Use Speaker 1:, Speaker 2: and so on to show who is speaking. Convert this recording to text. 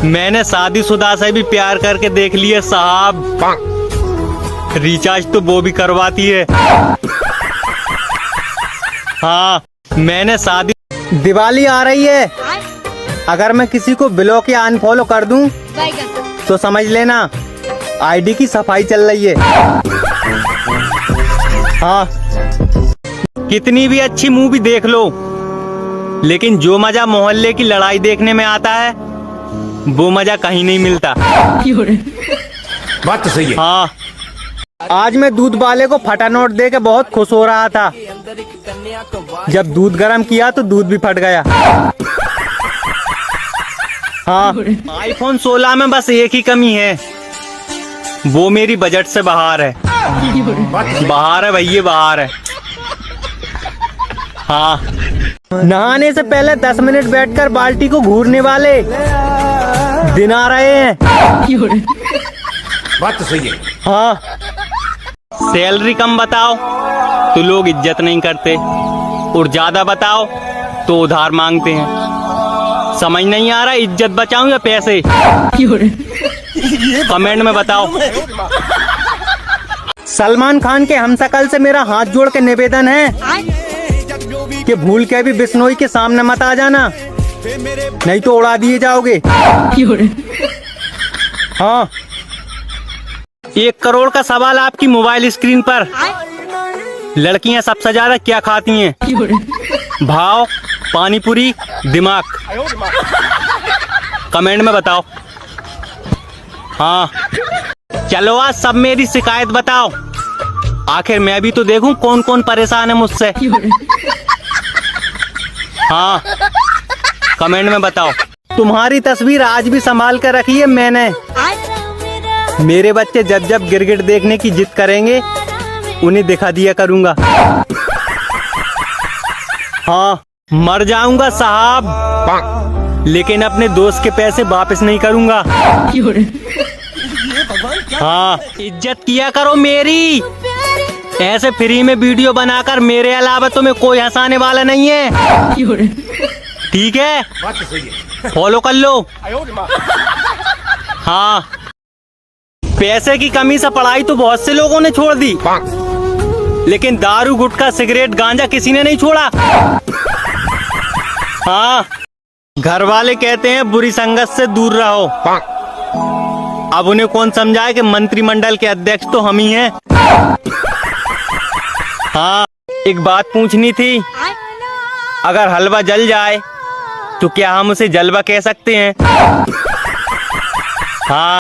Speaker 1: मैंने शादीशुदा से भी प्यार करके देख लिया साहब। रिचार्ज तो वो भी करवाती है। हाँ, मैंने शादी। दिवाली आ रही है, अगर मैं किसी को ब्लॉक या अनफॉलो कर दूं तो समझ लेना आईडी की सफाई चल रही है। हाँ, कितनी भी अच्छी मूवी देख लो, लेकिन जो मजा मोहल्ले की लड़ाई देखने में आता है वो मजा कहीं नहीं मिलता।
Speaker 2: बात तो सही है।
Speaker 1: हाँ, आज मैं दूध वाले को फटा नोट दे के बहुत खुश हो रहा था। जब दूध गर्म किया तो दूध भी फट गया। हाँ, आईफोन 16 में बस एक ही कमी है, वो मेरी बजट से बाहर है। बाहर है भैया, बाहर है। हाँ, नहाने से पहले 10 मिनट बैठकर बाल्टी को घूरने वाले दिन आ रहे हैं।
Speaker 2: बात तो सही है।
Speaker 1: हाँ, सैलरी कम बताओ तो लोग इज्जत नहीं करते, और ज्यादा बताओ तो उधार मांगते हैं। समझ नहीं आ रहा इज्जत बचाऊं या पैसे? कमेंट में बताओ। सलमान खान के हमशक्ल से मेरा हाथ जोड़ के निवेदन है कि भूल के भी बिश्नोई के सामने मत आ जाना, नहीं तो उड़ा दिए जाओगे। हाँ, 1 करोड़ का सवाल आपकी मोबाइल स्क्रीन पर। लड़कियां सबसे ज्यादा क्या खाती हैं? भाव, पानी पूरी, दिमाग। कमेंट में बताओ। हाँ, चलो आज सब मेरी शिकायत बताओ, आखिर मैं भी तो देखूं कौन कौन परेशान है मुझसे। हाँ, कमेंट में बताओ। तुम्हारी तस्वीर आज भी संभाल कर रखी है मैंने। मेरे बच्चे जब जब गिरगिट देखने की जिद करेंगे उन्हें दिखा दिया करूंगा। हाँ, मर जाऊंगा साहब, लेकिन अपने दोस्त के पैसे वापस नहीं करूंगा। हाँ, इज्जत किया करो मेरी। ऐसे फ्री में वीडियो बनाकर मेरे अलावा तुम्हें कोई हंसाने वाला नहीं है, ठीक है? फॉलो कर लो। हाँ, पैसे की कमी से पढ़ाई तो बहुत से लोगों ने छोड़ दी, लेकिन दारू, गुटखा, सिगरेट, गांजा किसी ने नहीं छोड़ा। हाँ, घर वाले कहते हैं बुरी संगत से दूर रहो। अब उन्हें कौन समझाए कि मंत्रिमंडल के अध्यक्ष तो हम ही हैं। हाँ, एक बात पूछनी थी, अगर हलवा जल जाए तो क्या हम उसे जलवा कह सकते हैं? हाँ।